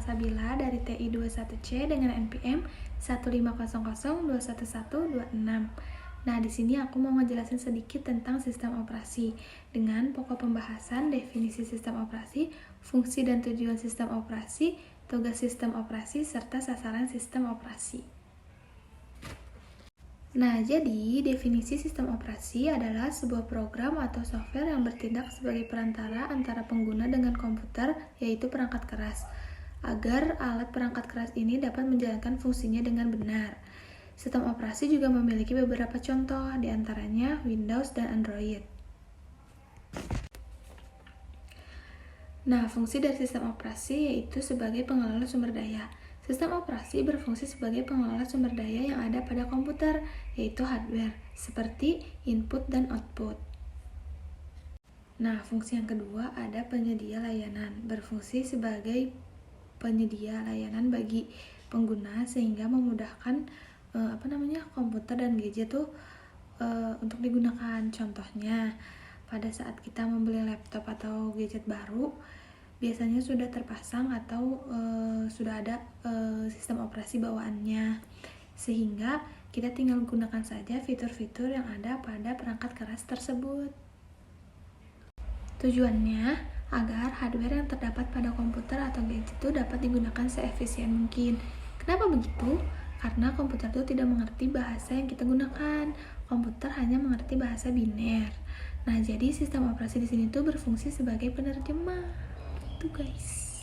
Salsabila dari TI 21C dengan NPM 150021126. Nah, di sini aku mau ngejelasin sedikit tentang sistem operasi dengan pokok pembahasan, definisi sistem operasi, fungsi dan tujuan sistem operasi, tugas sistem operasi, serta sasaran sistem operasi. Nah, jadi definisi sistem operasi adalah sebuah program atau software yang bertindak sebagai perantara antara pengguna dengan komputer, yaitu perangkat keras, agar alat perangkat keras ini dapat menjalankan fungsinya dengan benar. Sistem operasi juga memiliki beberapa contoh, diantaranya Windows dan Android. Nah, fungsi dari sistem operasi yaitu sebagai pengelola sumber daya. Sistem operasi berfungsi sebagai pengelola sumber daya yang ada pada komputer, yaitu hardware, seperti input dan output. Nah, fungsi yang kedua ada penyedia layanan, berfungsi sebagai penyedia layanan bagi pengguna sehingga memudahkan komputer dan gadget tuh untuk digunakan. Contohnya, pada saat kita membeli laptop atau gadget baru, biasanya sudah terpasang atau sudah ada sistem operasi bawaannya, sehingga kita tinggal gunakan saja fitur-fitur yang ada pada perangkat keras tersebut. Tujuannya agar hardware yang terdapat pada komputer atau gadget itu dapat digunakan seefisien mungkin. Kenapa begitu? Karena komputer itu tidak mengerti bahasa yang kita gunakan. Komputer hanya mengerti bahasa biner. Nah, jadi sistem operasi di sini tuh berfungsi sebagai penerjemah. Gitu, guys.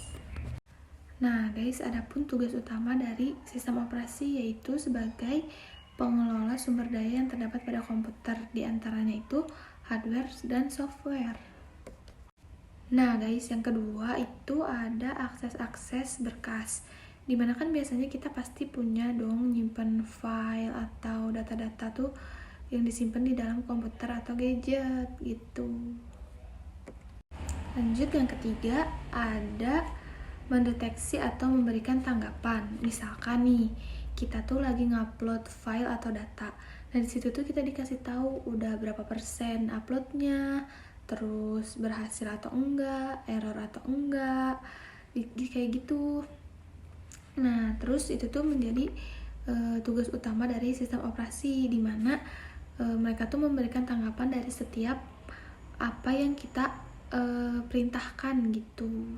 Nah, guys, adapun tugas utama dari sistem operasi yaitu sebagai pengelola sumber daya yang terdapat pada komputer. Di antaranya itu hardware dan software. Nah, guys, yang kedua itu ada akses-akses berkas. Dimana kan biasanya kita pasti punya dong nyimpen file atau data-data tuh yang disimpan di dalam komputer atau gadget gitu. Lanjut, yang ketiga ada mendeteksi atau memberikan tanggapan. Misalkan nih, kita tuh lagi ngupload file atau data. Nah, di situ tuh kita dikasih tahu udah berapa persen uploadnya, terus berhasil atau enggak, error atau enggak, kayak gitu. Nah, terus itu tuh menjadi tugas utama dari sistem operasi, di mana mereka tuh memberikan tanggapan dari setiap apa yang kita perintahkan gitu.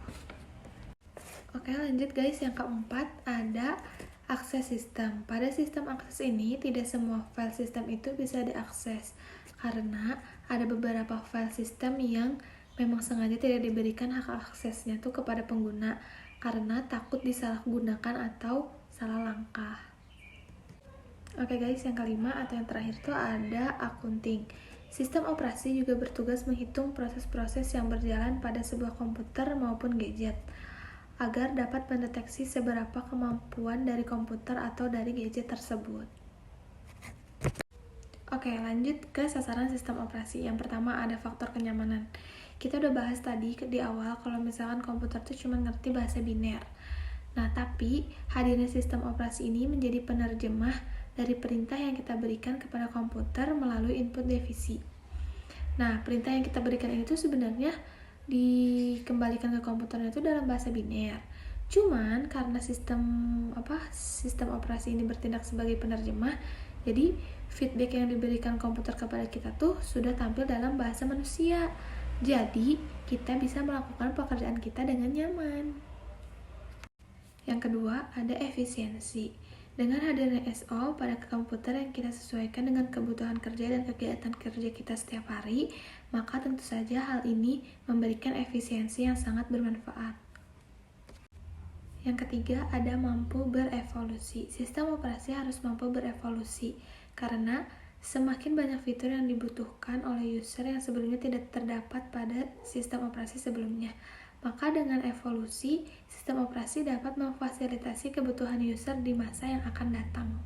Oke, lanjut guys, yang keempat ada akses sistem. Pada sistem akses ini tidak semua file sistem itu bisa diakses karena ada beberapa file sistem yang memang sengaja tidak diberikan hak aksesnya tuh kepada pengguna karena takut disalahgunakan atau salah langkah. Oke guys, yang kelima atau yang terakhir tuh ada accounting. Sistem operasi juga bertugas menghitung proses-proses yang berjalan pada sebuah komputer maupun gadget agar dapat mendeteksi seberapa kemampuan dari komputer atau dari gadget tersebut. Oke, lanjut ke sasaran sistem operasi. Yang pertama ada faktor kenyamanan. Kita udah bahas tadi di awal kalau misalkan komputer tuh cuma ngerti bahasa biner. Nah, tapi hadirnya sistem operasi ini menjadi penerjemah dari perintah yang kita berikan kepada komputer melalui input divisi. Nah, perintah yang kita berikan itu sebenarnya dikembalikan ke komputernya itu dalam bahasa biner. Cuman karena sistem operasi ini bertindak sebagai penerjemah, jadi feedback yang diberikan komputer kepada kita tuh sudah tampil dalam bahasa manusia. Jadi, kita bisa melakukan pekerjaan kita dengan nyaman. Yang kedua, ada efisiensi. Dengan hadirnya SO pada komputer yang kita sesuaikan dengan kebutuhan kerja dan kegiatan kerja kita setiap hari, maka tentu saja hal ini memberikan efisiensi yang sangat bermanfaat. Yang ketiga, ada mampu berevolusi. Sistem operasi harus mampu berevolusi, karena semakin banyak fitur yang dibutuhkan oleh user yang sebelumnya tidak terdapat pada sistem operasi sebelumnya. Maka dengan evolusi, sistem operasi dapat memfasilitasi kebutuhan user di masa yang akan datang.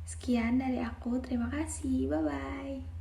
Sekian dari aku, terima kasih, bye-bye.